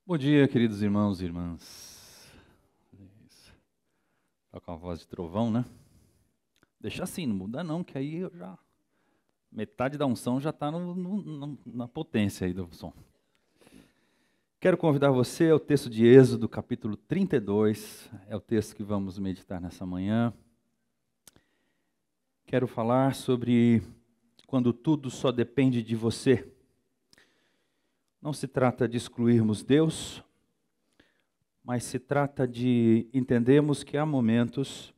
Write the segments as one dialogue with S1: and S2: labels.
S1: Bom dia, queridos irmãos e irmãs. Está com a voz de trovão, né? Deixa assim, não muda não, que aí eu já... Metade da unção já está na potência aí do som. Quero convidar você ao texto de Êxodo, capítulo 32. É o texto que vamos meditar nessa manhã. Quero falar sobre quando tudo só depende de você. Não se trata de excluirmos Deus, mas se trata de entendermos que há momentos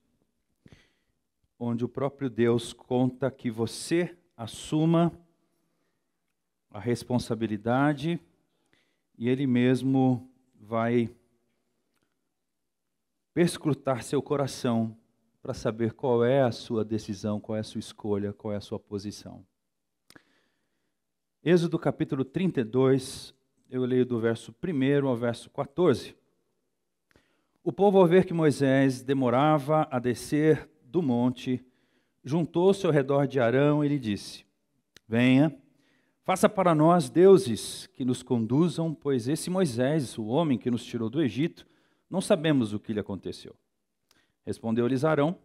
S1: onde o próprio Deus conta que você assuma a responsabilidade e Ele mesmo vai perscrutar seu coração para saber qual é a sua decisão, qual é a sua escolha, qual é a sua posição. Êxodo capítulo 32, eu leio do verso 1 ao verso 14. O povo, ao ver que Moisés demorava a descer do monte, juntou-se ao redor de Arão e lhe disse: Venha, faça para nós deuses que nos conduzam, pois esse Moisés, o homem que nos tirou do Egito, não sabemos o que lhe aconteceu. Respondeu-lhes Arão: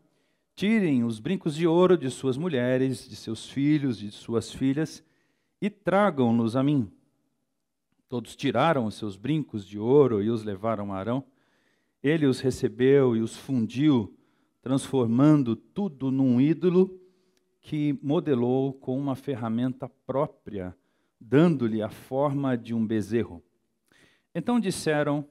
S1: Tirem os brincos de ouro de suas mulheres, de seus filhos e de suas filhas, e tragam-nos a mim. Todos tiraram os seus brincos de ouro e os levaram a Arão. Ele os recebeu e os fundiu, transformando tudo num ídolo que modelou com uma ferramenta própria, dando-lhe a forma de um bezerro. Então disseram: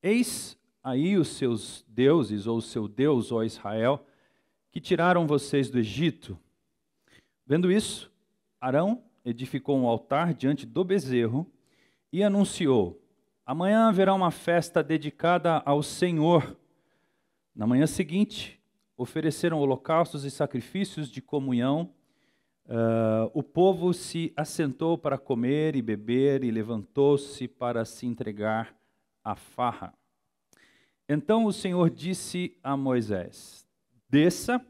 S1: Eis aí os seus deuses, ou o seu Deus, ó Israel, que tiraram vocês do Egito. Vendo isso, Arão edificou um altar diante do bezerro e anunciou: Amanhã haverá uma festa dedicada ao Senhor. Na manhã seguinte, ofereceram holocaustos e sacrifícios de comunhão. O povo se assentou para comer e beber e levantou-se para se entregar à farra. Então o Senhor disse a Moisés: Desça,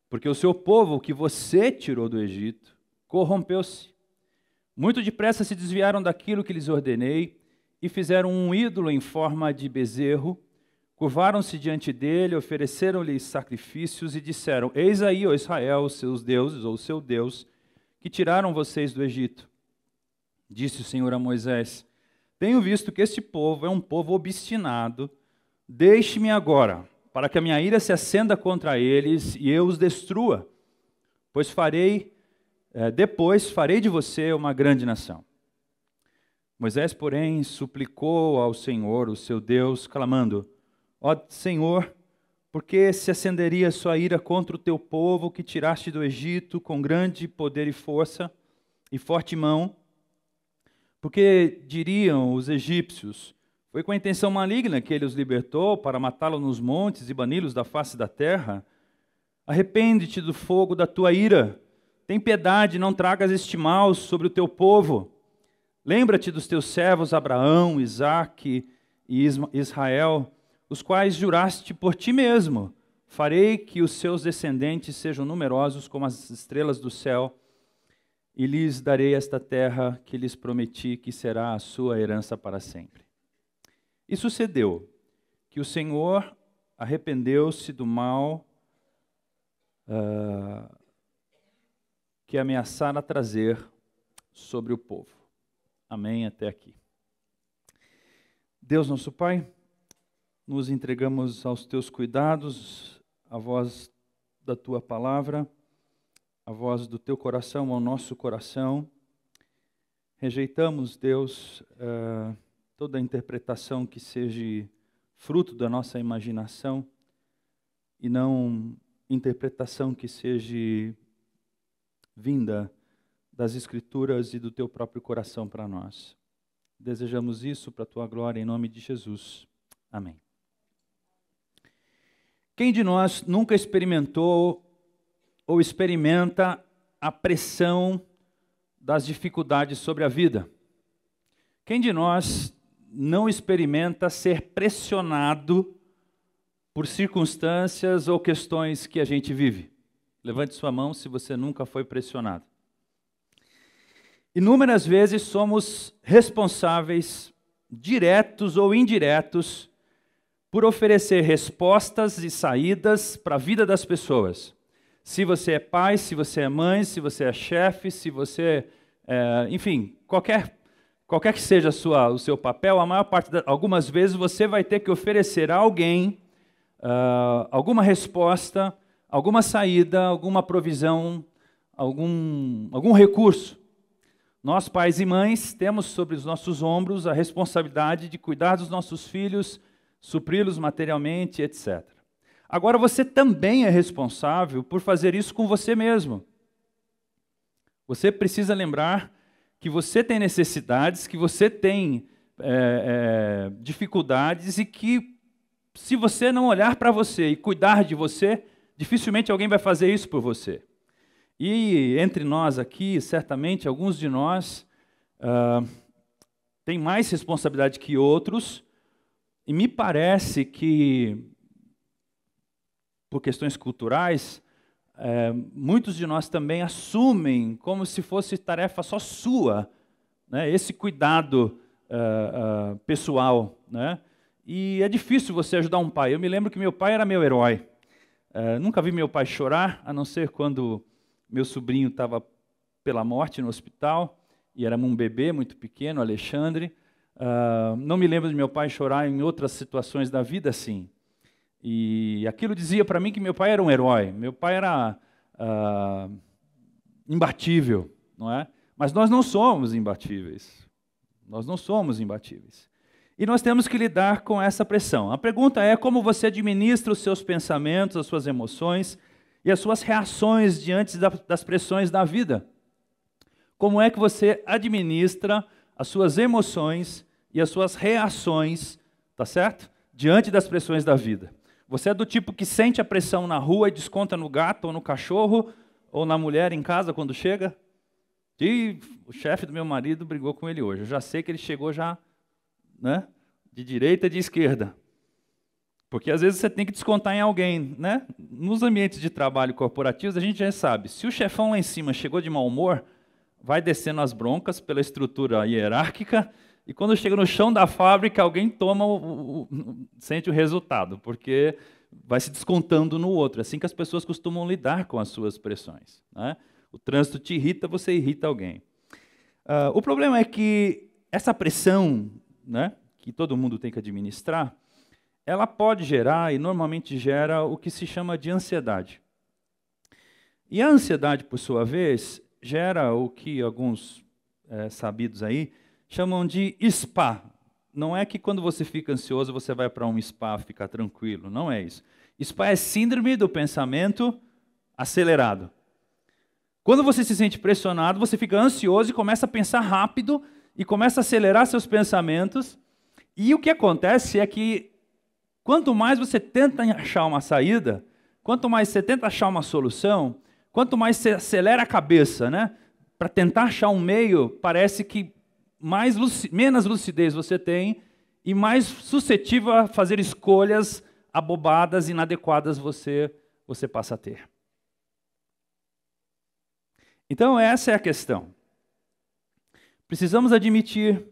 S1: porque o seu povo que você tirou do Egito corrompeu-se. Muito depressa se desviaram daquilo que lhes ordenei e fizeram um ídolo em forma de bezerro. Curvaram-se diante dele, ofereceram-lhe sacrifícios e disseram: Eis aí, ó Israel, os seus deuses, ou o seu Deus, que tiraram vocês do Egito. Disse o Senhor a Moisés: Tenho visto que este povo é um povo obstinado. Deixe-me agora, para que a minha ira se acenda contra eles e eu os destrua, pois depois farei de você uma grande nação. Moisés, porém, suplicou ao Senhor, o seu Deus, clamando: Ó Senhor, por que se acenderia sua ira contra o teu povo que tiraste do Egito com grande poder e força e forte mão? Porque diriam os egípcios: Foi com a intenção maligna que ele os libertou para matá-los nos montes e bani-los da face da terra? Arrepende-te do fogo da tua ira. Tem piedade, não tragas este mal sobre o teu povo. Lembra-te dos teus servos Abraão, Isaque e Israel, os quais juraste por ti mesmo: Farei que os seus descendentes sejam numerosos como as estrelas do céu, e lhes darei esta terra que lhes prometi, que será a sua herança para sempre. E sucedeu que o Senhor arrependeu-se do mal que ameaçara trazer sobre o povo. Amém, até aqui. Deus nosso Pai, nos entregamos aos teus cuidados, a voz da tua palavra, a voz do teu coração ao nosso coração. Rejeitamos, Deus, toda interpretação que seja fruto da nossa imaginação e não interpretação que seja vinda das Escrituras e do teu próprio coração para nós. Desejamos isso para a tua glória, em nome de Jesus. Amém. Quem de nós nunca experimentou ou experimenta a pressão das dificuldades sobre a vida? Quem de nós não experimenta ser pressionado por circunstâncias ou questões que a gente vive? Levante sua mão se você nunca foi pressionado. Inúmeras vezes somos responsáveis diretos ou indiretos, por oferecer respostas e saídas para a vida das pessoas. Se você é pai, se você é mãe, se você é chefe, se você, enfim, qualquer que seja o seu papel, algumas vezes você vai ter que oferecer a alguém alguma resposta, alguma saída, alguma provisão, algum recurso. Nós, pais e mães, temos sobre os nossos ombros a responsabilidade de cuidar dos nossos filhos, supri-los materialmente, etc. Agora, você também é responsável por fazer isso com você mesmo. Você precisa lembrar que você tem necessidades, que você tem dificuldades e que, se você não olhar para você e cuidar de você, dificilmente alguém vai fazer isso por você. E entre nós aqui, certamente, alguns de nós têm mais responsabilidade que outros, e me parece que, por questões culturais, muitos de nós também assumem como se fosse tarefa só sua, né, esse cuidado pessoal, né? E é difícil você ajudar um pai. Eu me lembro que meu pai era meu herói. Nunca vi meu pai chorar, a não ser quando meu sobrinho estava pela morte no hospital, e era um bebê muito pequeno, Alexandre. Não me lembro de meu pai chorar em outras situações da vida assim. E aquilo dizia para mim que meu pai era um herói, meu pai era imbatível, não é? Mas nós não somos imbatíveis. Nós não somos imbatíveis. E nós temos que lidar com essa pressão. A pergunta é como você administra os seus pensamentos, as suas emoções e as suas reações diante das pressões da vida. Como é que você administra as suas emoções e as suas reações, tá certo? Diante das pressões da vida. Você é do tipo que sente a pressão na rua e desconta no gato ou no cachorro ou na mulher em casa quando chega? E o chefe do meu marido brigou com ele hoje. Eu já sei que ele chegou já, né, de direita e de esquerda. Porque às vezes você tem que descontar em alguém, né? Nos ambientes de trabalho corporativos a gente já sabe, se o chefão lá em cima chegou de mau humor, vai descendo as broncas pela estrutura hierárquica, e quando chega no chão da fábrica, alguém sente o resultado, porque vai se descontando no outro. É assim que as pessoas costumam lidar com as suas pressões, né? O trânsito te irrita, você irrita alguém. O problema é que essa pressão, né, que todo mundo tem que administrar, ela pode gerar, e normalmente gera, o que se chama de ansiedade. E a ansiedade, por sua vez, gera o que alguns sabidos aí chamam de spa. Não é que quando você fica ansioso, você vai para um spa ficar tranquilo, não é isso. Spa é síndrome do pensamento acelerado. Quando você se sente pressionado, você fica ansioso e começa a pensar rápido e começa a acelerar seus pensamentos. E o que acontece é que quanto mais você tenta achar uma saída, quanto mais você tenta achar uma solução, quanto mais você acelera a cabeça, né, para tentar achar um meio, parece que menos lucidez você tem e mais suscetível a fazer escolhas abobadas, inadequadas você passa a ter. Então essa é a questão. Precisamos admitir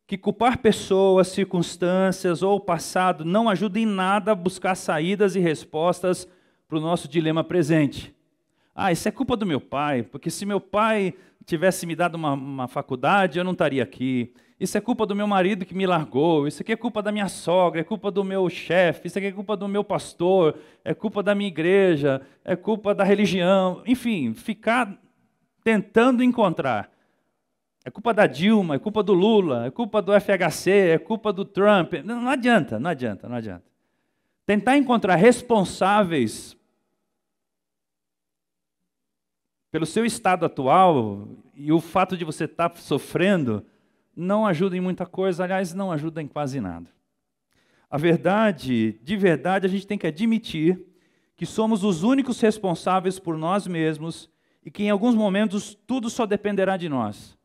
S1: que culpar pessoas, circunstâncias ou o passado não ajuda em nada a buscar saídas e respostas para o nosso dilema presente. Isso é culpa do meu pai, porque se meu pai tivesse me dado uma faculdade, eu não estaria aqui. Isso é culpa do meu marido que me largou, isso aqui é culpa da minha sogra, é culpa do meu chefe, isso aqui é culpa do meu pastor, é culpa da minha igreja, é culpa da religião. Enfim, ficar tentando encontrar. É culpa da Dilma, é culpa do Lula, é culpa do FHC, é culpa do Trump. Não adianta. Tentar encontrar responsáveis pelo seu estado atual e o fato de você estar sofrendo não ajuda em muita coisa, aliás, não ajuda em quase nada. A verdade, de verdade, a gente tem que admitir que somos os únicos responsáveis por nós mesmos e que em alguns momentos tudo só dependerá de nós.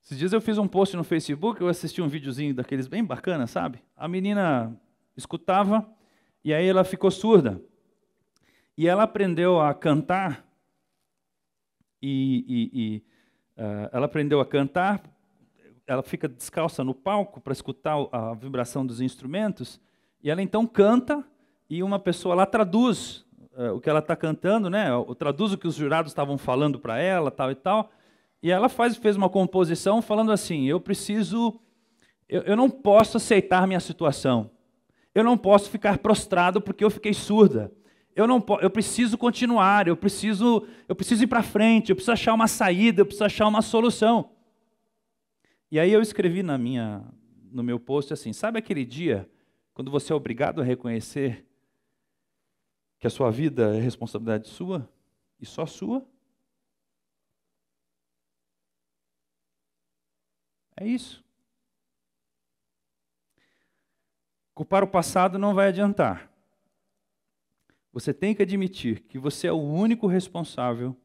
S1: Esses dias eu fiz um post no Facebook, eu assisti um videozinho daqueles bem bacana, sabe? A menina escutava e aí ela ficou surda. E ela aprendeu a cantar, ela aprendeu a cantar ela fica descalça no palco para escutar a vibração dos instrumentos, e ela então canta, e uma pessoa lá traduz o que ela está cantando, né? Traduz o que os jurados estavam falando para ela, tal e tal, e ela fez uma composição falando assim: eu não posso aceitar minha situação, eu não posso ficar prostrado porque eu fiquei surda, eu preciso continuar, eu preciso ir para frente, eu preciso achar uma saída, eu preciso achar uma solução. E aí eu escrevi no meu post assim: sabe aquele dia quando você é obrigado a reconhecer que a sua vida é responsabilidade sua e só sua? É isso. Culpar o passado não vai adiantar. Você tem que admitir que você é o único responsável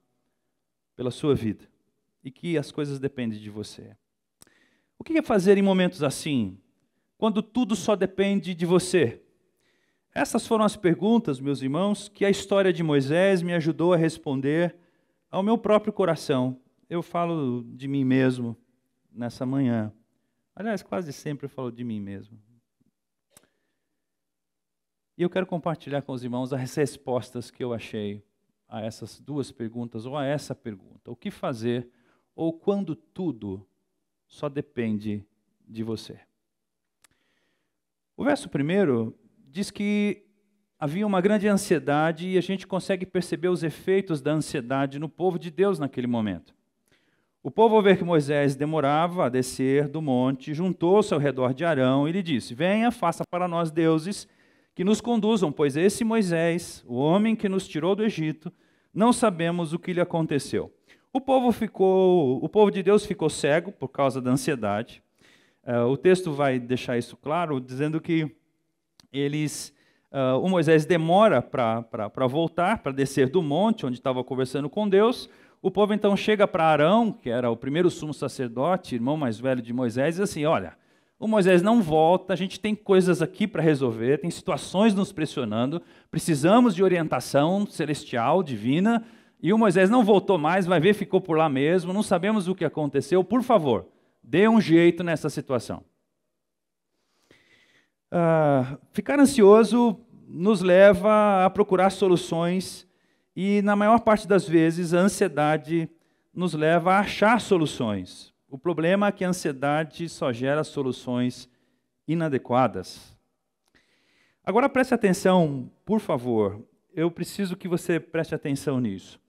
S1: pela sua vida e que as coisas dependem de você. O que é fazer em momentos assim, quando tudo só depende de você? Essas foram as perguntas, meus irmãos, que a história de Moisés me ajudou a responder ao meu próprio coração. Eu falo de mim mesmo nessa manhã. Aliás, quase sempre eu falo de mim mesmo. E eu quero compartilhar com os irmãos as respostas que eu achei a essas duas perguntas, ou a essa pergunta: o que fazer, ou quando tudo só depende de você? O verso 1 diz que havia uma grande ansiedade, e a gente consegue perceber os efeitos da ansiedade no povo de Deus naquele momento. O povo, ao ver que Moisés demorava a descer do monte, juntou-se ao redor de Arão e lhe disse: venha, faça para nós deuses que nos conduzam, pois esse Moisés, o homem que nos tirou do Egito, não sabemos o que lhe aconteceu. O povo de Deus ficou cego por causa da ansiedade. O texto vai deixar isso claro, dizendo que o Moisés demora para voltar, para descer do monte onde estava conversando com Deus. O povo então chega para Arão, que era o primeiro sumo sacerdote, irmão mais velho de Moisés, e diz assim: olha, o Moisés não volta, a gente tem coisas aqui para resolver, tem situações nos pressionando, precisamos de orientação celestial, divina, e o Moisés não voltou mais, vai ver, ficou por lá mesmo, não sabemos o que aconteceu, por favor, dê um jeito nessa situação. Ficar ansioso nos leva a procurar soluções, e na maior parte das vezes a ansiedade nos leva a achar soluções. O problema é que a ansiedade só gera soluções inadequadas. Agora preste atenção, por favor, eu preciso que você preste atenção nisso.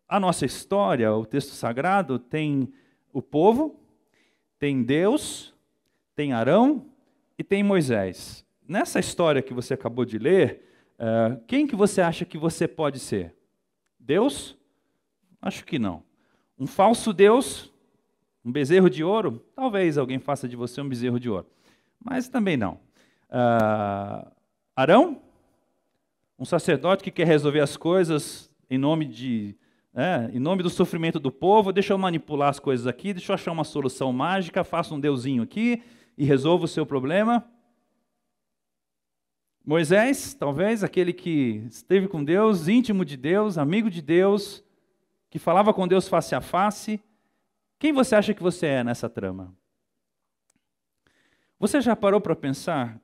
S1: A nossa história, o texto sagrado, tem o povo, tem Deus, tem Arão e tem Moisés. Nessa história que você acabou de ler, quem que você acha que você pode ser? Deus? Acho que não. Um falso Deus? Um bezerro de ouro? Talvez alguém faça de você um bezerro de ouro. Mas também não. Arão? Um sacerdote que quer resolver as coisas em nome do sofrimento do povo. Deixa eu manipular as coisas aqui, deixa eu achar uma solução mágica, faça um deusinho aqui e resolva o seu problema. Moisés, talvez, aquele que esteve com Deus, íntimo de Deus, amigo de Deus, que falava com Deus face a face. Quem você acha que você é nessa trama? Você já parou para pensar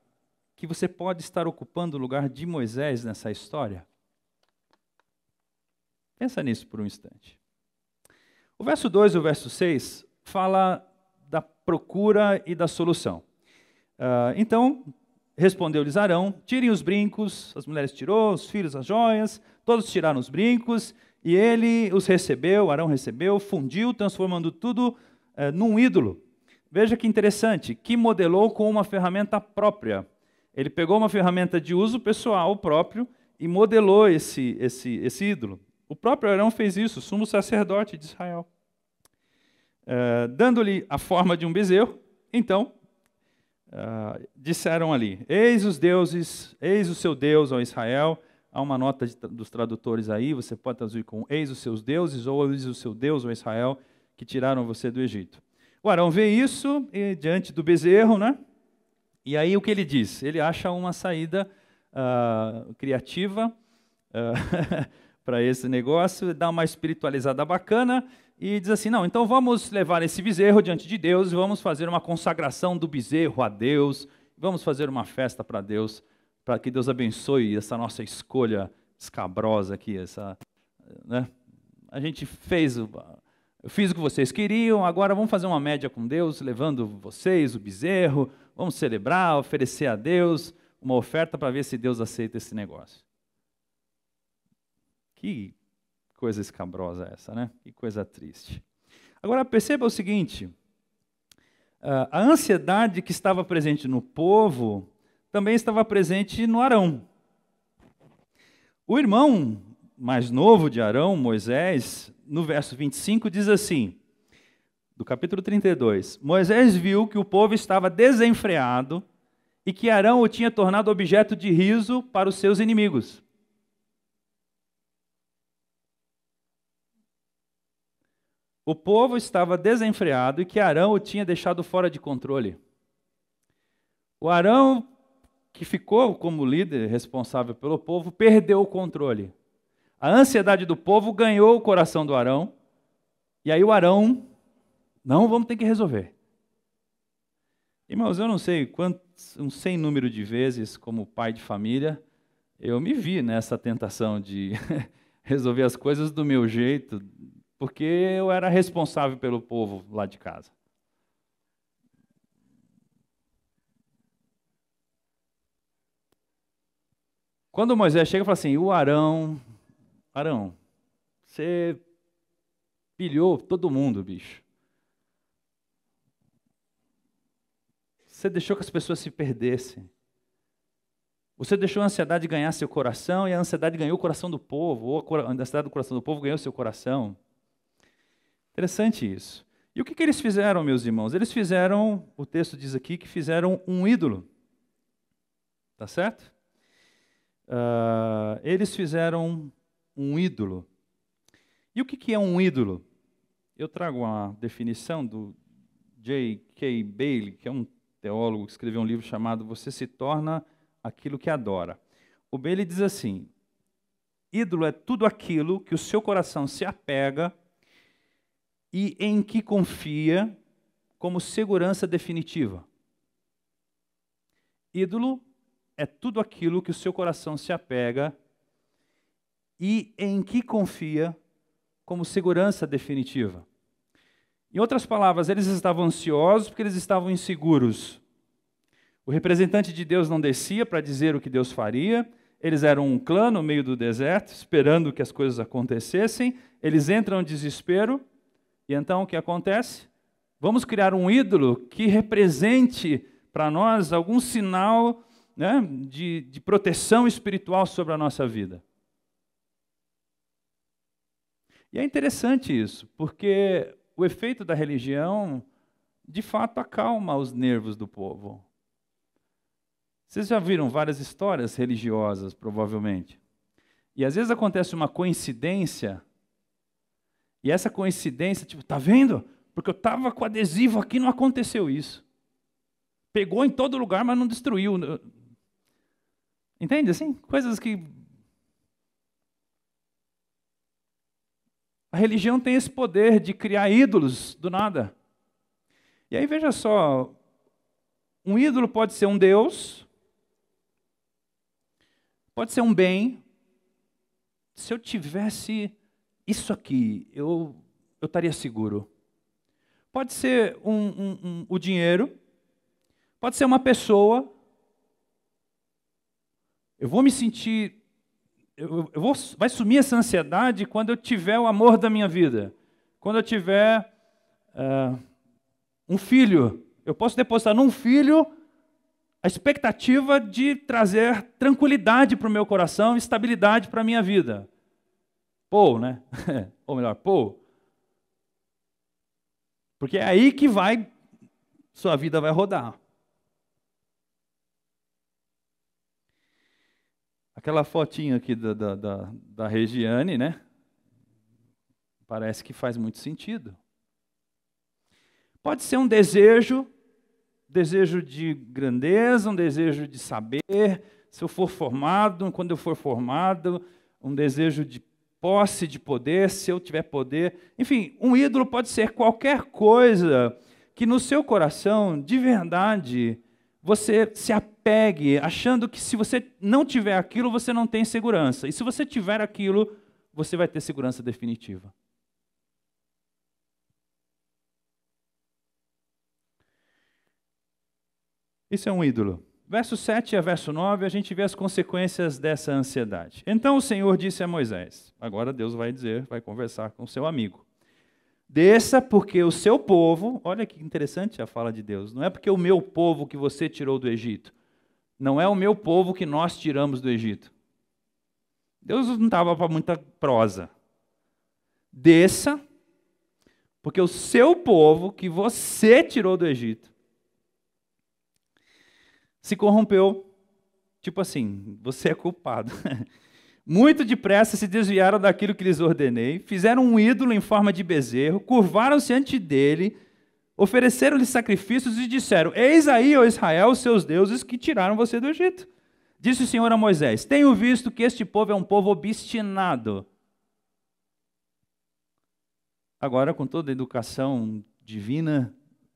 S1: que você pode estar ocupando o lugar de Moisés nessa história? Pensa nisso por um instante. O verso 2 e o verso 6 fala da procura e da solução. Então, respondeu-lhes Arão: tirem os brincos. As mulheres tirou, os filhos as joias, todos tiraram os brincos, e ele os recebeu, Arão recebeu, fundiu, transformando tudo num ídolo. Veja que interessante, que modelou com uma ferramenta própria. Ele pegou uma ferramenta de uso pessoal próprio e modelou esse ídolo. O próprio Arão fez isso, o sumo sacerdote de Israel. Dando-lhe a forma de um bezerro, então, disseram ali: eis os deuses, eis o seu Deus, ó Israel. Há uma nota dos tradutores aí, você pode traduzir com eis os seus deuses, ou eis o seu Deus, ó Israel, que tiraram você do Egito. O Arão vê isso diante do bezerro, né? E aí o que ele diz? Ele acha uma saída criativa para esse negócio, dá uma espiritualizada bacana, e diz assim, não, então vamos levar esse bezerro diante de Deus e vamos fazer uma consagração do bezerro a Deus, vamos fazer uma festa para Deus, para que Deus abençoe essa nossa escolha escabrosa aqui, né? A gente eu fiz o que vocês queriam, agora vamos fazer uma média com Deus, levando vocês, o bezerro, vamos celebrar, oferecer a Deus uma oferta para ver se Deus aceita esse negócio. Que coisa escabrosa essa, né? Que coisa triste. Agora perceba o seguinte, a ansiedade que estava presente no povo também estava presente no Arão. O irmão mais novo de Arão, Moisés, no verso 25, diz assim, do capítulo 32, Moisés viu que o povo estava desenfreado e que Arão o tinha tornado objeto de riso para os seus inimigos. O povo estava desenfreado e que Arão o tinha deixado fora de controle. O Arão, que ficou como líder responsável pelo povo, perdeu o controle. A ansiedade do povo ganhou o coração do Arão, e aí o Arão, não, vamos ter que resolver. Irmãos, eu não sei um sem número de vezes, como pai de família, eu me vi nessa tentação de resolver as coisas do meu jeito, porque eu era responsável pelo povo lá de casa. Quando Moisés chega e fala assim, o Arão, você pilhou todo mundo, bicho. Você deixou que as pessoas se perdessem. Você deixou a ansiedade ganhar seu coração e a ansiedade ganhou o coração do povo, ou a ansiedade do coração do povo ganhou seu coração. Interessante isso. E o que eles fizeram, meus irmãos? Eles fizeram, o texto diz aqui, que fizeram um ídolo. Tá certo? Eles fizeram um ídolo. E o que é um ídolo? Eu trago uma definição do J.K. Bailey, que é um teólogo que escreveu um livro chamado Você se torna aquilo que adora. O Bailey diz assim, ídolo é tudo aquilo que o seu coração se apega e em que confia como segurança definitiva. Ídolo é tudo aquilo que o seu coração se apega e em que confia como segurança definitiva. Em outras palavras, eles estavam ansiosos porque eles estavam inseguros. O representante de Deus não descia para dizer o que Deus faria. Eles eram um clã no meio do deserto, esperando que as coisas acontecessem. Eles entram em desespero. E então o que acontece? Vamos criar um ídolo que represente para nós algum sinal, né, de proteção espiritual sobre a nossa vida. E é interessante isso, porque o efeito da religião, de fato, acalma os nervos do povo. Vocês já viram várias histórias religiosas, provavelmente. E às vezes acontece uma coincidência, e essa coincidência, tipo, tá vendo? Porque eu estava com adesivo aqui, não aconteceu isso. Pegou em todo lugar, mas não destruiu. Entende assim? Coisas que... A religião tem esse poder de criar ídolos do nada. E aí veja só, um ídolo pode ser um Deus, pode ser um bem. Se eu tivesse isso aqui, eu estaria seguro. Pode ser o dinheiro, pode ser uma pessoa. Eu vou me sentir... vai sumir essa ansiedade quando eu tiver o amor da minha vida. Quando eu tiver um filho. Eu posso depositar num filho a expectativa de trazer tranquilidade para o meu coração, estabilidade para a minha vida. Paul, né? Ou melhor, Paul. Porque é aí que sua vida vai rodar. Aquela fotinha aqui da Regiane, né? Parece que faz muito sentido. Pode ser um desejo de grandeza, um desejo de saber, se eu for formado, quando eu for formado, um desejo de posse de poder, se eu tiver poder. Enfim, um ídolo pode ser qualquer coisa que no seu coração, de verdade, você se apegue, achando que se você não tiver aquilo, você não tem segurança. E se você tiver aquilo, você vai ter segurança definitiva. Isso é um ídolo. Verso 7 a verso 9, a gente vê as consequências dessa ansiedade. Então o Senhor disse a Moisés, agora Deus vai dizer, vai conversar com o seu amigo. Desça, porque o seu povo, olha que interessante a fala de Deus, não é porque o meu povo que você tirou do Egito, não é o meu povo que nós tiramos do Egito. Deus não estava para muita prosa. Desça, porque o seu povo que você tirou do Egito se corrompeu. Tipo assim, você é culpado. Muito depressa se desviaram daquilo que lhes ordenei, fizeram um ídolo em forma de bezerro, curvaram-se ante dele, ofereceram-lhe sacrifícios e disseram: Eis aí, ó Israel, os seus deuses que tiraram você do Egito. Disse o Senhor a Moisés: Tenho visto que este povo é um povo obstinado. Agora, com toda a educação divina,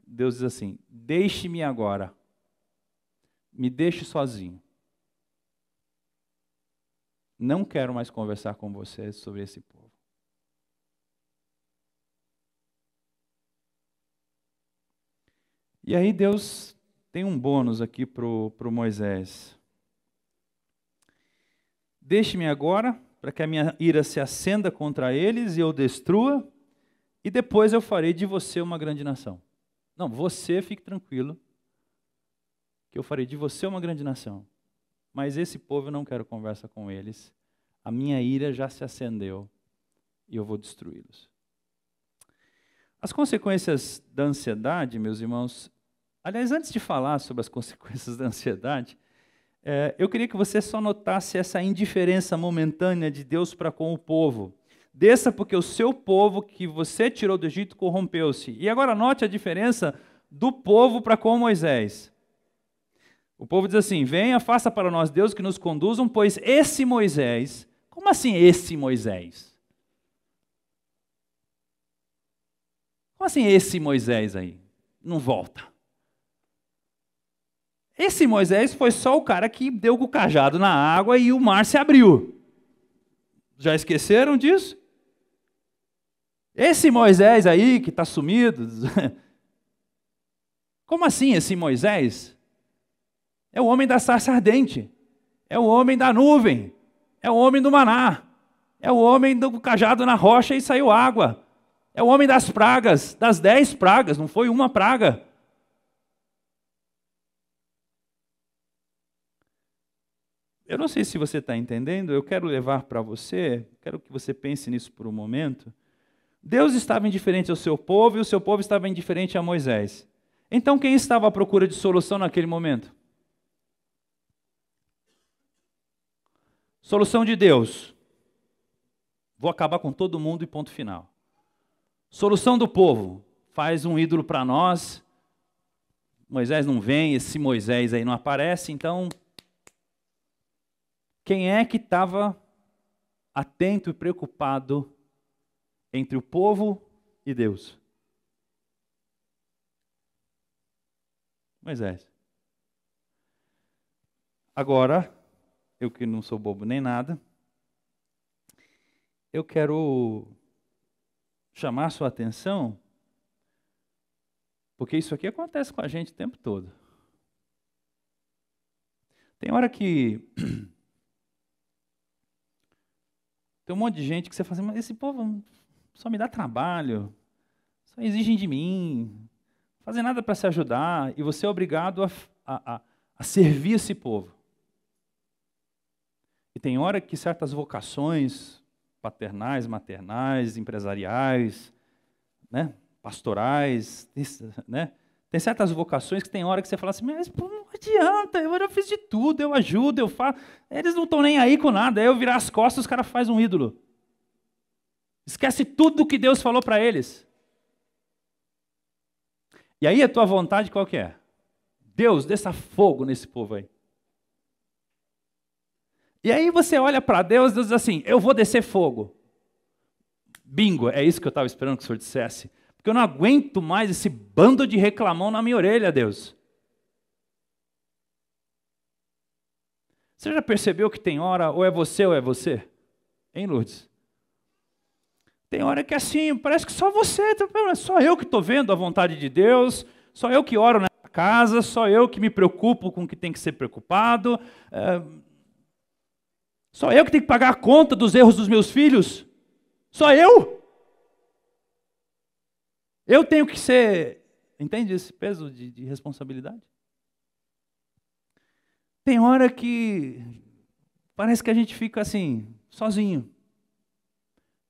S1: Deus diz assim: Deixe-me agora. Me deixe sozinho. Não quero mais conversar com você sobre esse povo. E aí Deus tem um bônus aqui para o Moisés. Deixe-me agora, para que a minha ira se acenda contra eles e eu destrua, e depois eu farei de você uma grande nação. Não, você fique tranquilo, que eu farei de você uma grande nação. Mas esse povo eu não quero conversa com eles. A minha ira já se acendeu e eu vou destruí-los. As consequências da ansiedade, meus irmãos, aliás, antes de falar sobre as consequências da ansiedade, eu queria que você só notasse essa indiferença momentânea de Deus para com o povo. Desça porque o seu povo que você tirou do Egito corrompeu-se. E agora note a diferença do povo para com Moisés. O povo diz assim: venha, faça para nós Deus que nos conduzam, pois esse Moisés... Como assim esse Moisés? Como assim esse Moisés aí? Não volta. Esse Moisés foi só o cara que deu com o cajado na água e o mar se abriu. Já esqueceram disso? Esse Moisés aí que está sumido... Como assim esse Moisés? É o homem da sarça ardente, é o homem da nuvem, é o homem do maná, é o homem do cajado na rocha e saiu água, é o homem das pragas, das 10 pragas, não foi uma praga. Eu não sei se você está entendendo, eu quero levar para você, quero que você pense nisso por um momento. Deus estava indiferente ao seu povo e o seu povo estava indiferente a Moisés. Então quem estava à procura de solução naquele momento? Solução de Deus. Vou acabar com todo mundo e ponto final. Solução do povo. Faz um ídolo para nós. Moisés não vem, esse Moisés aí não aparece, então... Quem é que estava atento e preocupado entre o povo e Deus? Moisés. Agora... eu que não sou bobo nem nada, eu quero chamar sua atenção, porque isso aqui acontece com a gente o tempo todo. Tem hora que tem um monte de gente que você fala assim, mas esse povo só me dá trabalho, só exigem de mim, não fazem nada para se ajudar, e você é obrigado a servir esse povo. E tem hora que certas vocações paternais, maternais, empresariais, né, pastorais, né, tem certas vocações que tem hora que você fala assim, mas pô, não adianta, eu já fiz de tudo, eu ajudo, eu faço. Eles não estão nem aí com nada, aí eu virar as costas, os caras fazem um ídolo. Esquece tudo que Deus falou para eles. E aí a tua vontade qual que é? Deus, desça fogo nesse povo aí. E aí você olha para Deus, Deus diz assim, eu vou descer fogo. Bingo, é isso que eu estava esperando que o Senhor dissesse. Porque eu não aguento mais esse bando de reclamão na minha orelha, Deus. Você já percebeu que tem hora, ou é você? Hein, Lourdes? Tem hora que assim, parece que só você, só eu que estou vendo a vontade de Deus, só eu que oro nessa casa, só eu que me preocupo com o que tem que ser preocupado, só eu que tenho que pagar a conta dos erros dos meus filhos, só eu? Eu tenho que ser, entende esse peso de responsabilidade? Tem hora que parece que a gente fica assim, sozinho.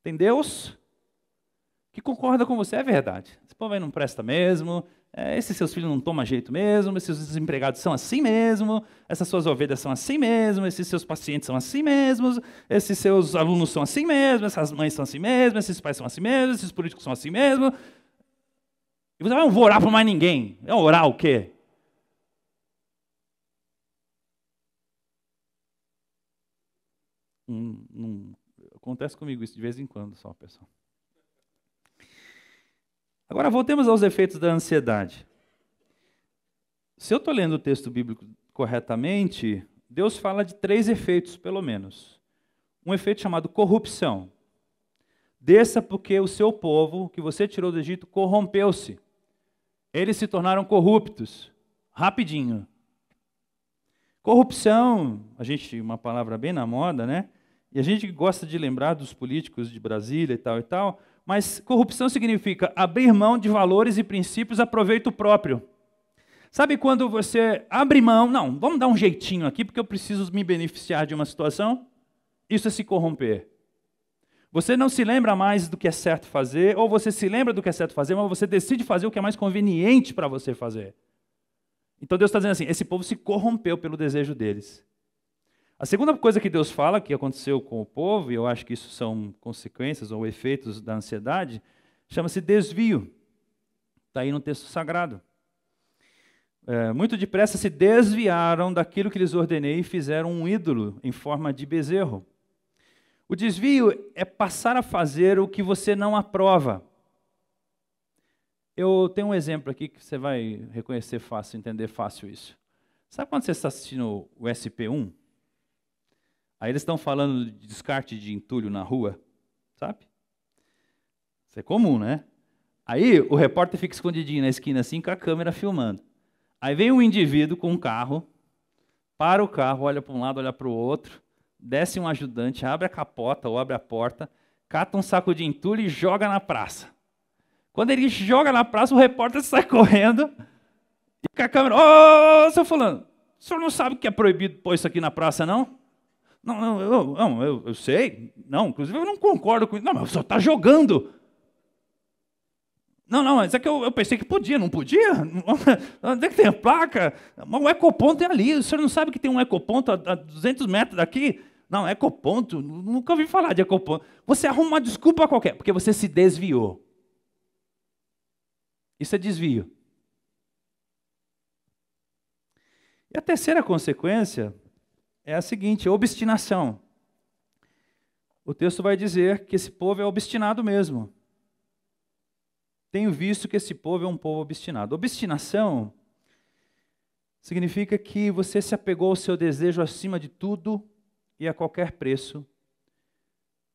S1: Tem Deus que concorda com você, é verdade. Esse povo aí não presta mesmo, esses seus filhos não tomam jeito mesmo, esses seus empregados são assim mesmo, essas suas ovelhas são assim mesmo, esses seus pacientes são assim mesmo, esses seus alunos são assim mesmo, essas mães são assim mesmo, esses pais são assim mesmo, esses políticos são assim mesmo. E você não vou orar para mais ninguém. É orar o quê? Acontece comigo isso de vez em quando só, pessoal. Agora voltemos aos efeitos da ansiedade. Se eu estou lendo o texto bíblico corretamente, Deus fala de 3 efeitos, pelo menos. Um efeito chamado corrupção. Desça porque o seu povo, que você tirou do Egito, corrompeu-se. Eles se tornaram corruptos, rapidinho. Corrupção, uma palavra bem na moda, né? E a gente gosta de lembrar dos políticos de Brasília e tal, mas corrupção significa abrir mão de valores e princípios a proveito próprio. Sabe quando você abre mão, não, vamos dar um jeitinho aqui porque eu preciso me beneficiar de uma situação? Isso é se corromper. Você não se lembra mais do que é certo fazer, ou você se lembra do que é certo fazer, mas você decide fazer o que é mais conveniente para você fazer. Então Deus está dizendo assim, esse povo se corrompeu pelo desejo deles. A segunda coisa que Deus fala, que aconteceu com o povo, e eu acho que isso são consequências ou efeitos da ansiedade, chama-se desvio. Está aí no texto sagrado. Muito depressa se desviaram daquilo que lhes ordenei e fizeram um ídolo em forma de bezerro. O desvio é passar a fazer o que você não aprova. Eu tenho um exemplo aqui que você vai reconhecer fácil, entender fácil isso. Sabe quando você está assistindo o SP1? Aí eles estão falando de descarte de entulho na rua, sabe? Isso é comum, né? Aí o repórter fica escondidinho na esquina assim com a câmera filmando. Aí vem um indivíduo com um carro, para o carro, olha para um lado, olha para o outro, desce um ajudante, abre a capota ou abre a porta, cata um saco de entulho e joga na praça. Quando ele joga na praça, o repórter sai correndo e com a câmera, ô, seu fulano, o senhor não sabe que é proibido pôr isso aqui na praça, não? Não, eu sei. Não, inclusive eu não concordo com isso. Não, mas o senhor está jogando. Não, mas é que eu pensei que podia, não podia? Onde é que tem a placa? Mas o ecoponto é ali, o senhor não sabe que tem um ecoponto a 200 metros daqui? Não, ecoponto, nunca ouvi falar de ecoponto. Você arruma uma desculpa qualquer, porque você se desviou. Isso é desvio. E a terceira consequência é a seguinte, obstinação. O texto vai dizer que esse povo é obstinado mesmo. Tenho visto que esse povo é um povo obstinado. Obstinação significa que você se apegou ao seu desejo acima de tudo e a qualquer preço.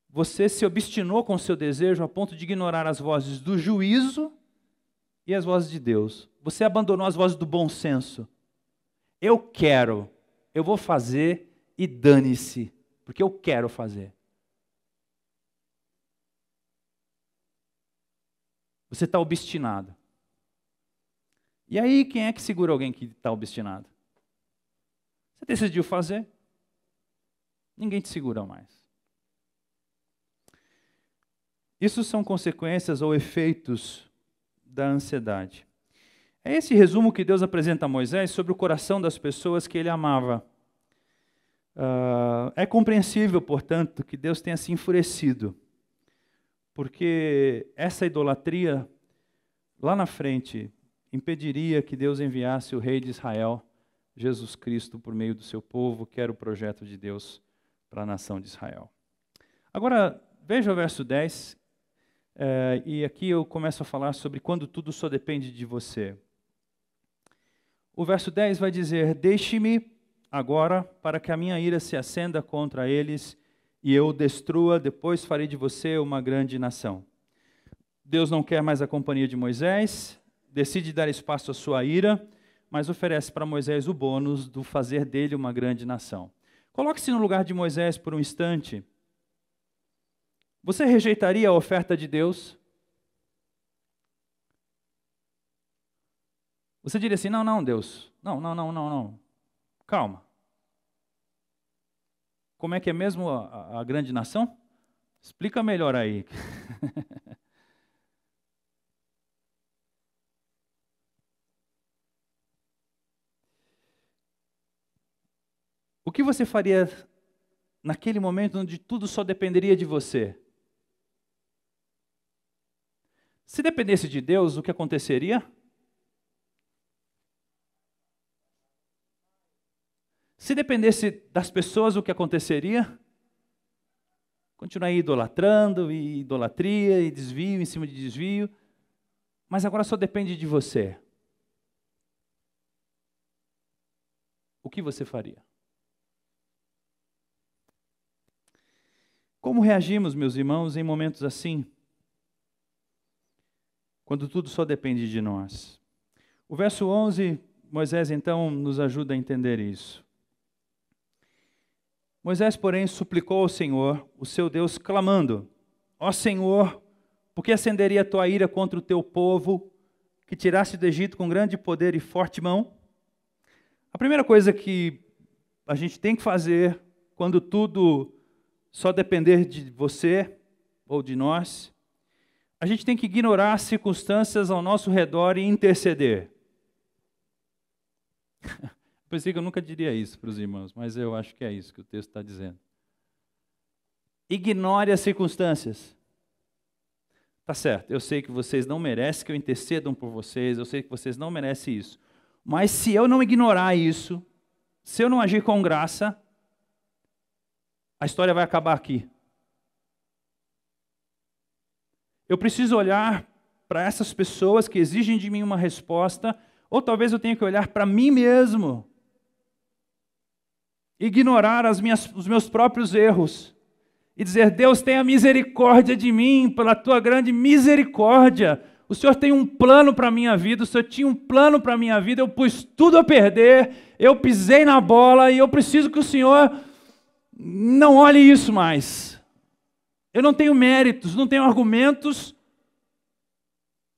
S1: Você se obstinou com o seu desejo a ponto de ignorar as vozes do juízo e as vozes de Deus. Você abandonou as vozes do bom senso. Eu quero, eu vou fazer e dane-se, porque eu quero fazer. Você está obstinado. E aí, quem é que segura alguém que está obstinado? Você decidiu fazer, ninguém te segura mais. Isso são consequências ou efeitos da ansiedade. É esse resumo que Deus apresenta a Moisés sobre o coração das pessoas que ele amava. É compreensível, portanto, que Deus tenha se enfurecido, porque essa idolatria, lá na frente, impediria que Deus enviasse o rei de Israel, Jesus Cristo, por meio do seu povo, que era o projeto de Deus para a nação de Israel. Agora, veja o verso 10, E aqui eu começo a falar sobre quando tudo só depende de você. O verso 10 vai dizer: deixe-me agora para que a minha ira se acenda contra eles e eu o destrua, depois farei de você uma grande nação. Deus não quer mais a companhia de Moisés, decide dar espaço à sua ira, mas oferece para Moisés o bônus do fazer dele uma grande nação. Coloque-se no lugar de Moisés por um instante. Você rejeitaria a oferta de Deus? Você diria assim: não, Deus, não. Calma. Como é que é mesmo a grande nação? Explica melhor aí. O que você faria naquele momento onde tudo só dependeria de você? Se dependesse de Deus, o que aconteceria? Se dependesse das pessoas, o que aconteceria? Continuar idolatrando, e idolatria, e desvio em cima de desvio. Mas agora só depende de você. O que você faria? Como reagimos, meus irmãos, em momentos assim? Quando tudo só depende de nós. O verso 11, Moisés então nos ajuda a entender isso. Moisés, porém, suplicou ao Senhor, o seu Deus, clamando: ó Senhor, por que acenderia a tua ira contra o teu povo, que tiraste do Egito com grande poder e forte mão? A primeira coisa que a gente tem que fazer, quando tudo só depender de você ou de nós, a gente tem que ignorar as circunstâncias ao nosso redor e interceder. Pensei que eu nunca diria isso para os irmãos, mas eu acho que é isso que o texto está dizendo. Ignore as circunstâncias. Tá certo, eu sei que vocês não merecem que eu intercedam por vocês, eu sei que vocês não merecem isso. Mas se eu não ignorar isso, se eu não agir com graça, a história vai acabar aqui. Eu preciso olhar para essas pessoas que exigem de mim uma resposta, ou talvez eu tenha que olhar para mim mesmo. Ignorar os meus próprios erros. E dizer: Deus, tenha misericórdia de mim, pela tua grande misericórdia. O Senhor tem um plano para a minha vida, o Senhor tinha um plano para a minha vida, eu pus tudo a perder, eu pisei na bola e eu preciso que o Senhor não olhe isso mais. Eu não tenho méritos, não tenho argumentos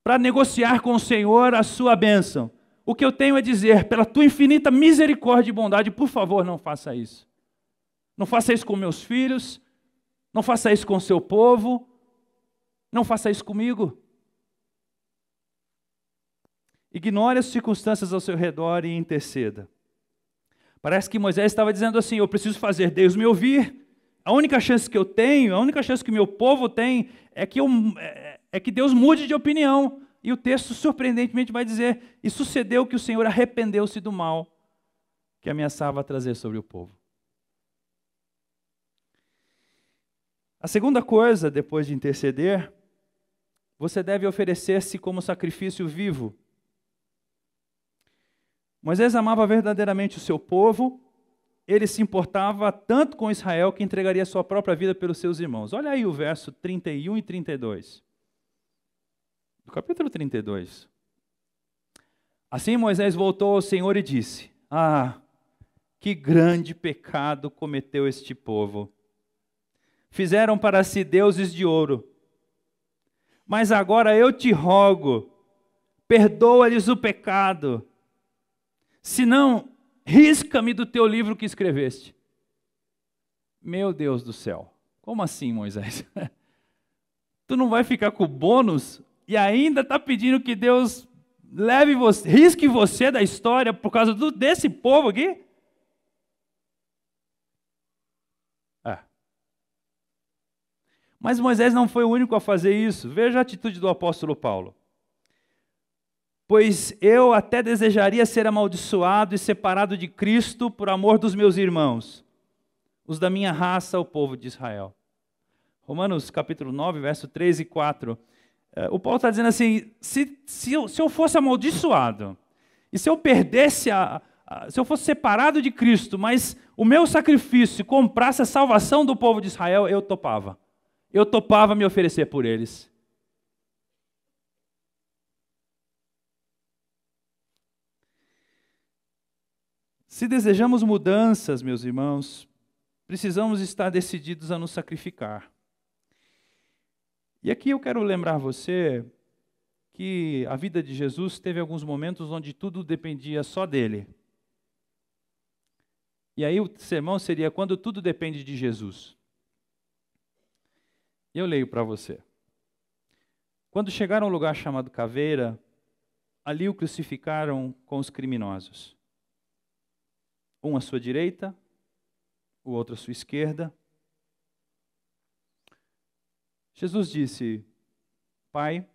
S1: para negociar com o Senhor a sua bênção. O que eu tenho é dizer: pela tua infinita misericórdia e bondade, por favor, não faça isso. Não faça isso com meus filhos, não faça isso com o seu povo, não faça isso comigo. Ignore as circunstâncias ao seu redor e interceda. Parece que Moisés estava dizendo assim: eu preciso fazer Deus me ouvir. A única chance que eu tenho, a única chance que o meu povo tem é que Deus mude de opinião. E o texto surpreendentemente vai dizer: e sucedeu que o Senhor arrependeu-se do mal que ameaçava trazer sobre o povo. A segunda coisa, depois de interceder, você deve oferecer-se como sacrifício vivo. Moisés amava verdadeiramente o seu povo, ele se importava tanto com Israel que entregaria sua própria vida pelos seus irmãos. Olha aí o verso 31 e 32. Do capítulo 32. Assim Moisés voltou ao Senhor e disse: ah, que grande pecado cometeu este povo. Fizeram para si deuses de ouro. Mas agora eu te rogo, perdoa-lhes o pecado. Senão, risca-me do teu livro que escreveste. Meu Deus do céu. Como assim, Moisés? Tu não vai ficar com o bônus e ainda está pedindo que Deus leve você, risque você da história por causa desse povo aqui? Mas Moisés não foi o único a fazer isso. Veja a atitude do apóstolo Paulo. Pois eu até desejaria ser amaldiçoado e separado de Cristo por amor dos meus irmãos, os da minha raça, o povo de Israel. Romanos capítulo 9, verso 3 e 4. O Paulo está dizendo assim, se eu fosse amaldiçoado, e se eu perdesse, se eu fosse separado de Cristo, mas o meu sacrifício comprasse a salvação do povo de Israel, eu topava. Eu topava me oferecer por eles. Se desejamos mudanças, meus irmãos, precisamos estar decididos a nos sacrificar. E aqui eu quero lembrar você que a vida de Jesus teve alguns momentos onde tudo dependia só dele. E aí o sermão seria quando tudo depende de Jesus. E eu leio para você. Quando chegaram a um lugar chamado Caveira, ali o crucificaram com os criminosos. Um à sua direita, o outro à sua esquerda. Jesus disse, Pai,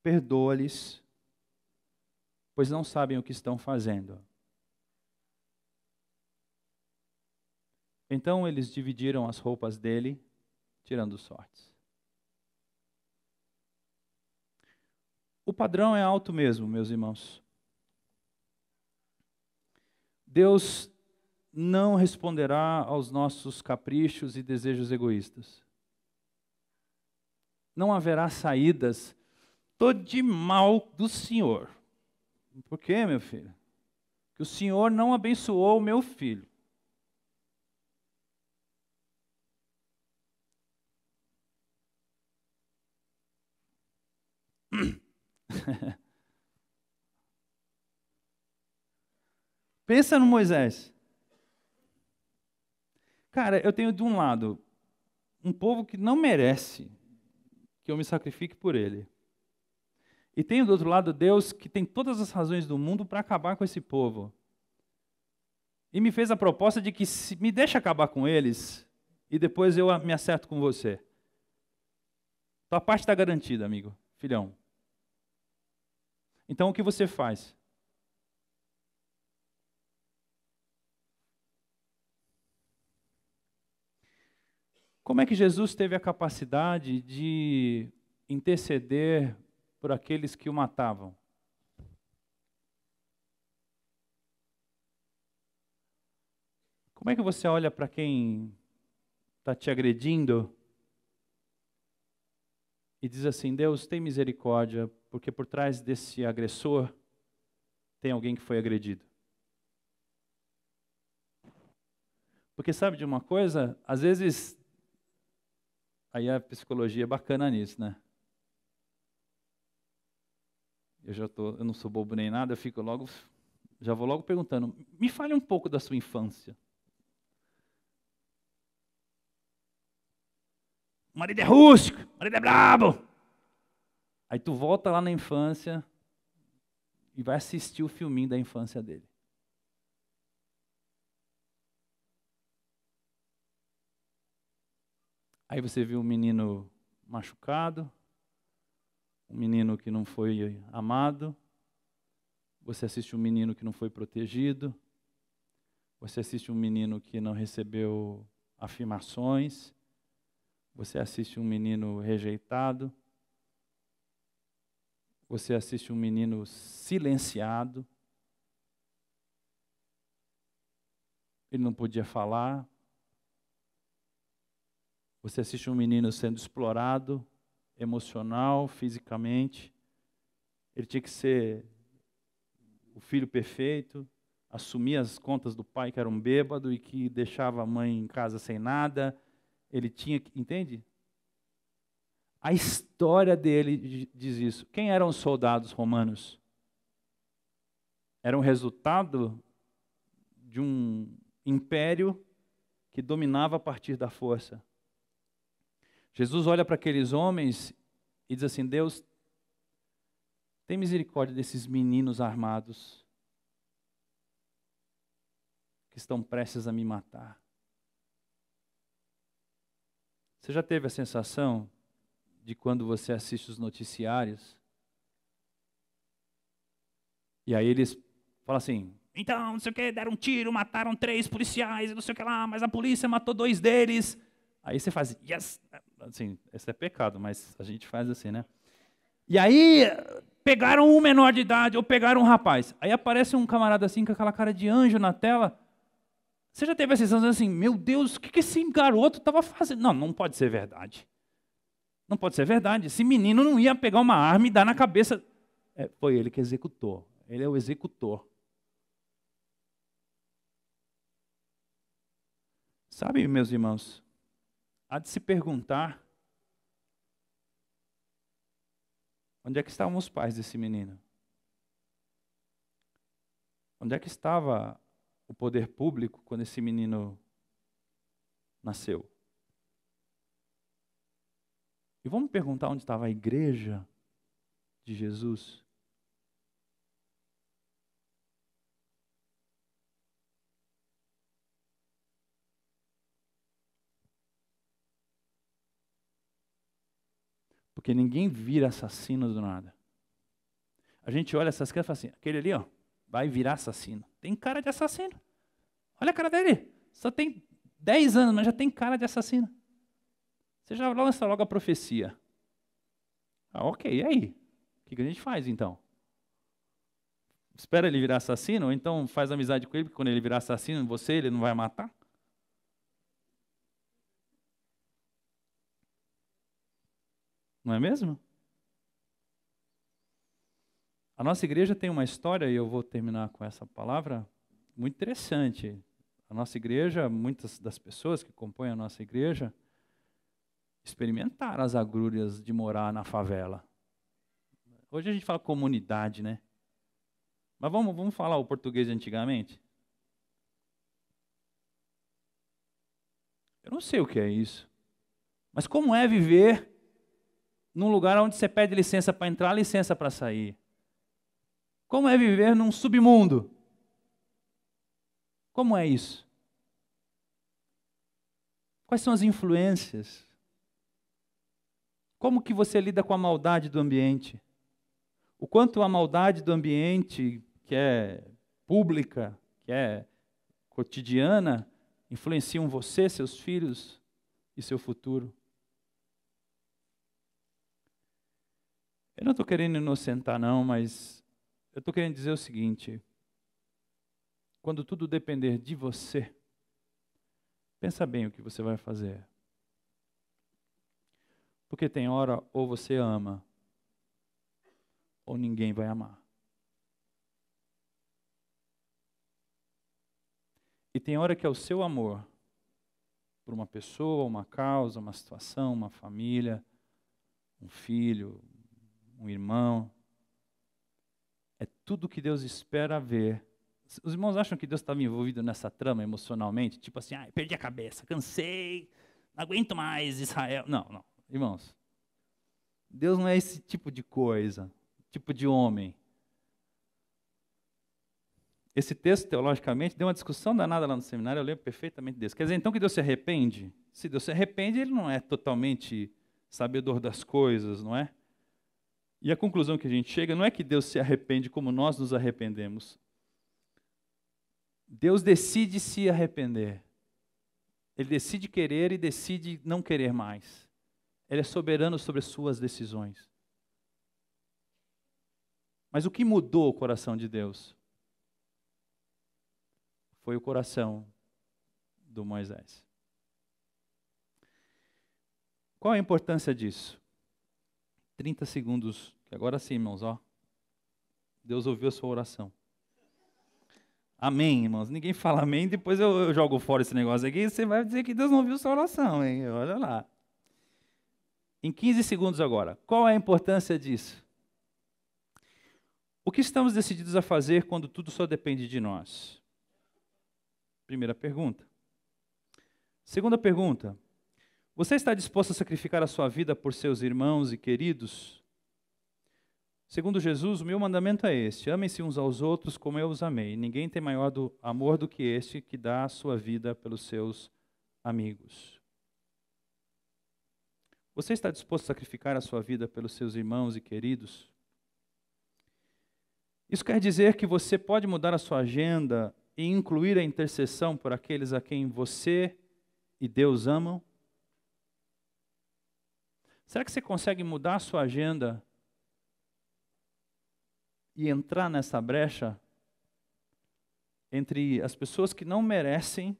S1: perdoa-lhes, pois não sabem o que estão fazendo. Então eles dividiram as roupas dele, tirando sortes. O padrão é alto mesmo, meus irmãos. Deus não responderá aos nossos caprichos e desejos egoístas. Não haverá saídas. Estou de mal do Senhor. Por quê, meu filho? Que o Senhor não abençoou o meu filho. Pensa no Moisés. Cara, eu tenho de um lado um povo que não merece que eu me sacrifique por ele. E tenho do outro lado Deus que tem todas as razões do mundo para acabar com esse povo. E me fez a proposta de que me deixa acabar com eles e depois eu me acerto com você. Tua parte está garantida, amigo, filhão. Então o que você faz? Como é que Jesus teve a capacidade de interceder por aqueles que o matavam? Como é que você olha para quem está te agredindo e diz assim, Deus, tem misericórdia, porque por trás desse agressor tem alguém que foi agredido? Porque sabe de uma coisa? Às vezes, aí a psicologia é bacana nisso, né? Eu não sou bobo nem nada, já vou logo perguntando, me fale um pouco da sua infância. O marido é rústico, o marido é brabo. Aí tu volta lá na infância e vai assistir o filminho da infância dele. Aí você viu um menino machucado, um menino que não foi amado, você assiste um menino que não foi protegido, você assiste um menino que não recebeu afirmações, você assiste um menino rejeitado, você assiste um menino silenciado, ele não podia falar, você assiste um menino sendo explorado, emocional, fisicamente, ele tinha que ser o filho perfeito, assumir as contas do pai que era um bêbado e que deixava a mãe em casa sem nada, ele tinha que, entende? A história dele diz isso. Quem eram os soldados romanos? Era um resultado de um império que dominava a partir da força. Jesus olha para aqueles homens e diz assim, Deus, tem misericórdia desses meninos armados que estão prestes a me matar. Você já teve a sensação de quando você assiste os noticiários e aí eles falam assim, então, não sei o que, deram um tiro, mataram 3 policiais, não sei o que lá, mas a polícia matou 2 deles. Aí você faz, yes, Assim, esse é pecado, mas a gente faz assim, né? E aí, pegaram um menor de idade ou pegaram um rapaz. Aí aparece um camarada assim com aquela cara de anjo na tela. Você já teve a sensação assim, meu Deus, o que esse garoto estava fazendo? Não, não pode ser verdade. Não pode ser verdade. Esse menino não ia pegar uma arma e dar na cabeça. Foi ele que executou. Ele é o executor. Sabe, meus irmãos, há de se perguntar onde é que estavam os pais desse menino? Onde é que estava o poder público quando esse menino nasceu? E vamos perguntar onde estava a igreja de Jesus? Porque ninguém vira assassino do nada. A gente olha essas crianças e fala assim, aquele ali, ó, vai virar assassino. Tem cara de assassino. Olha a cara dele. Só tem 10 anos, mas já tem cara de assassino. Você já lança logo a profecia. Ok, e aí? O que a gente faz então? Espera ele virar assassino? Ou então faz amizade com ele, porque quando ele virar assassino, ele não vai matar? Não é mesmo? A nossa igreja tem uma história, e eu vou terminar com essa palavra, muito interessante. A nossa igreja, muitas das pessoas que compõem a nossa igreja, experimentaram as agruras de morar na favela. Hoje a gente fala comunidade, né? Mas vamos falar o português de antigamente? Eu não sei o que é isso. Mas como é viver num lugar onde você pede licença para entrar, licença para sair? Como é viver num submundo? Como é isso? Quais são as influências? Como que você lida com a maldade do ambiente? O quanto a maldade do ambiente, que é pública, que é cotidiana, influenciam você, seus filhos e seu futuro? Eu não estou querendo inocentar, não, mas eu estou querendo dizer o seguinte: quando tudo depender de você, pensa bem o que você vai fazer. Porque tem hora ou você ama, ou ninguém vai amar. E tem hora que é o seu amor por uma pessoa, uma causa, uma situação, uma família, um filho, um irmão. É tudo que Deus espera ver. Os irmãos acham que Deus estava envolvido nessa trama emocionalmente? Tipo assim, perdi a cabeça, cansei, não aguento mais Israel. Não, não. Irmãos, Deus não é esse tipo de coisa, tipo de homem. Esse texto, teologicamente, deu uma discussão danada lá no seminário, eu lembro perfeitamente desse. Quer dizer, então que Deus se arrepende? Se Deus se arrepende, Ele não é totalmente sabedor das coisas, não é? E a conclusão que a gente chega não é que Deus se arrepende como nós nos arrependemos. Deus decide se arrepender. Ele decide querer e decide não querer mais. Ele é soberano sobre as suas decisões. Mas o que mudou o coração de Deus? Foi o coração do Moisés. Qual a importância disso? 30 segundos, que agora sim, irmãos, ó. Deus ouviu a sua oração. Amém, irmãos. Ninguém fala amém, depois eu jogo fora esse negócio aqui, e você vai dizer que Deus não ouviu sua oração, hein? Olha lá. Em 15 segundos agora, qual é a importância disso? O que estamos decididos a fazer quando tudo só depende de nós? Primeira pergunta. Segunda pergunta. Você está disposto a sacrificar a sua vida por seus irmãos e queridos? Segundo Jesus, o meu mandamento é este: amem-se uns aos outros como eu os amei. Ninguém tem maior amor do que este que dá a sua vida pelos seus amigos. Você está disposto a sacrificar a sua vida pelos seus irmãos e queridos? Isso quer dizer que você pode mudar a sua agenda e incluir a intercessão por aqueles a quem você e Deus amam? Será que você consegue mudar a sua agenda e entrar nessa brecha entre as pessoas que não merecem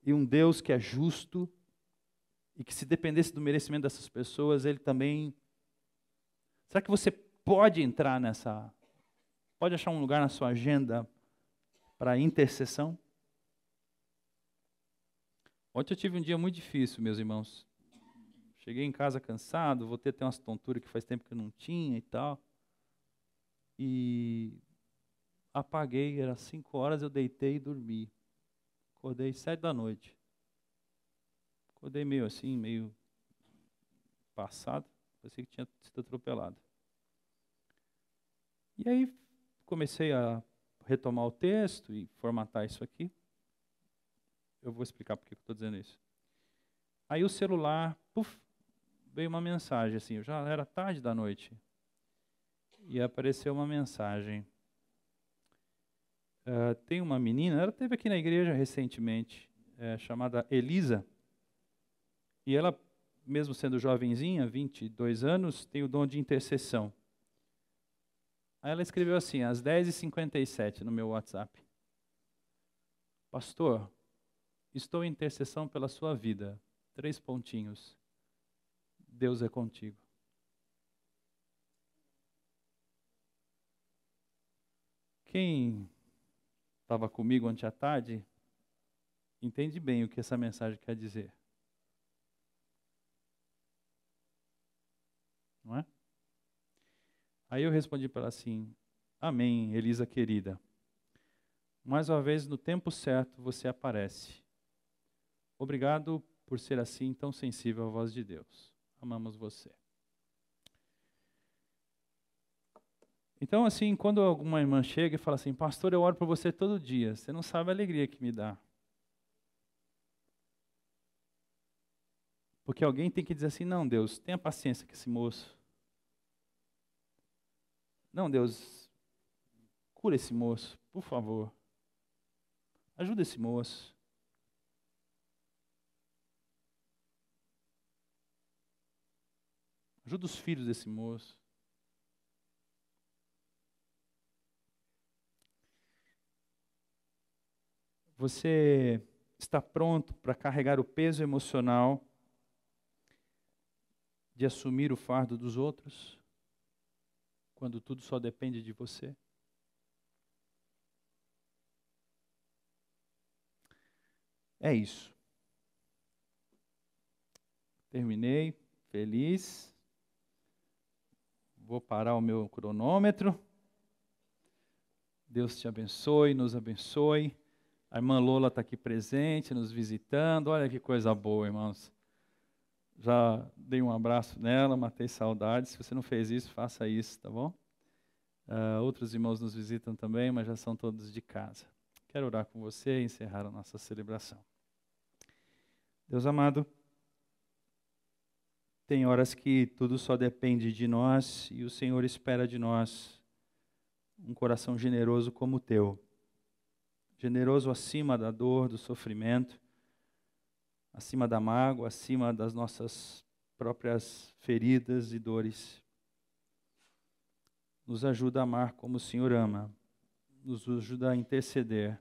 S1: e um Deus que é justo e que, se dependesse do merecimento dessas pessoas, Ele também... Será que você pode entrar nessa... Pode achar um lugar na sua agenda para intercessão? Ontem eu tive um dia muito difícil, meus irmãos. Cheguei em casa cansado, voltei a ter umas tonturas que faz tempo que eu não tinha e tal. E apaguei, era 5 horas, eu deitei e dormi. Acordei 7 da noite. Acordei meio assim, meio passado. Parecia que tinha sido atropelado. E aí comecei a retomar o texto e formatar isso aqui. Eu vou explicar por que eu estou dizendo isso. Aí o celular, puf, veio uma mensagem assim, já era tarde da noite. E apareceu uma mensagem. Tem uma menina, ela esteve aqui na igreja recentemente, chamada Elisa. E ela, mesmo sendo jovenzinha, 22 anos, tem o dom de intercessão. Aí ela escreveu assim, às 10h57 no meu WhatsApp. Pastor, estou em intercessão pela sua vida. 3 pontinhos. Deus é contigo. Quem estava comigo ontem à tarde, entende bem o que essa mensagem quer dizer. Não é? Aí eu respondi para ela assim, amém, Elisa querida. Mais uma vez, no tempo certo, você aparece. Obrigado por ser assim, tão sensível à voz de Deus. Amamos você. Então, assim, quando alguma irmã chega e fala assim, pastor, eu oro por você todo dia, você não sabe a alegria que me dá. Porque alguém tem que dizer assim, não, Deus, tenha paciência com esse moço. Não, Deus, cura esse moço, por favor. Ajuda esse moço. Ajuda os filhos desse moço. Você está pronto para carregar o peso emocional de assumir o fardo dos outros, quando tudo só depende de você? É isso. Terminei, feliz. Vou parar o meu cronômetro. Deus te abençoe, nos abençoe. A irmã Lola está aqui presente, nos visitando. Olha que coisa boa, irmãos. Já dei um abraço nela, matei saudades. Se você não fez isso, faça isso, tá bom? Outros irmãos nos visitam também, mas já são todos de casa. Quero orar com você e encerrar a nossa celebração. Deus amado, tem horas que tudo só depende de nós e o Senhor espera de nós um coração generoso como o teu. Generoso acima da dor, do sofrimento, acima da mágoa, acima das nossas próprias feridas e dores. Nos ajuda a amar como o Senhor ama. Nos ajuda a interceder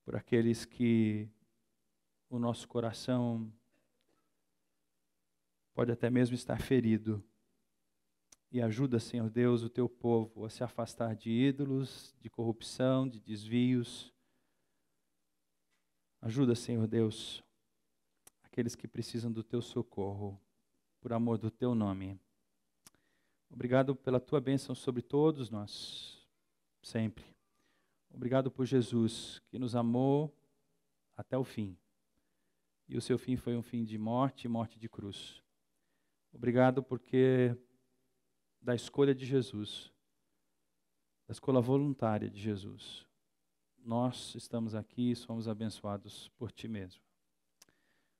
S1: por aqueles que o nosso coração pode até mesmo estar ferido. E ajuda, Senhor Deus, o teu povo a se afastar de ídolos, de corrupção, de desvios. Ajuda, Senhor Deus, aqueles que precisam do teu socorro, por amor do teu nome. Obrigado pela tua bênção sobre todos nós, sempre. Obrigado por Jesus, que nos amou até o fim. E o seu fim foi um fim de morte e morte de cruz. Obrigado porque da escolha de Jesus, da escolha voluntária de Jesus, nós estamos aqui e somos abençoados por Ti mesmo.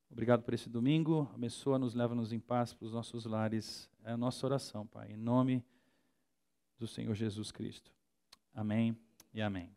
S1: Obrigado por esse domingo, abençoa-nos, leva-nos em paz para os nossos lares. É a nossa oração, Pai, em nome do Senhor Jesus Cristo. Amém e amém.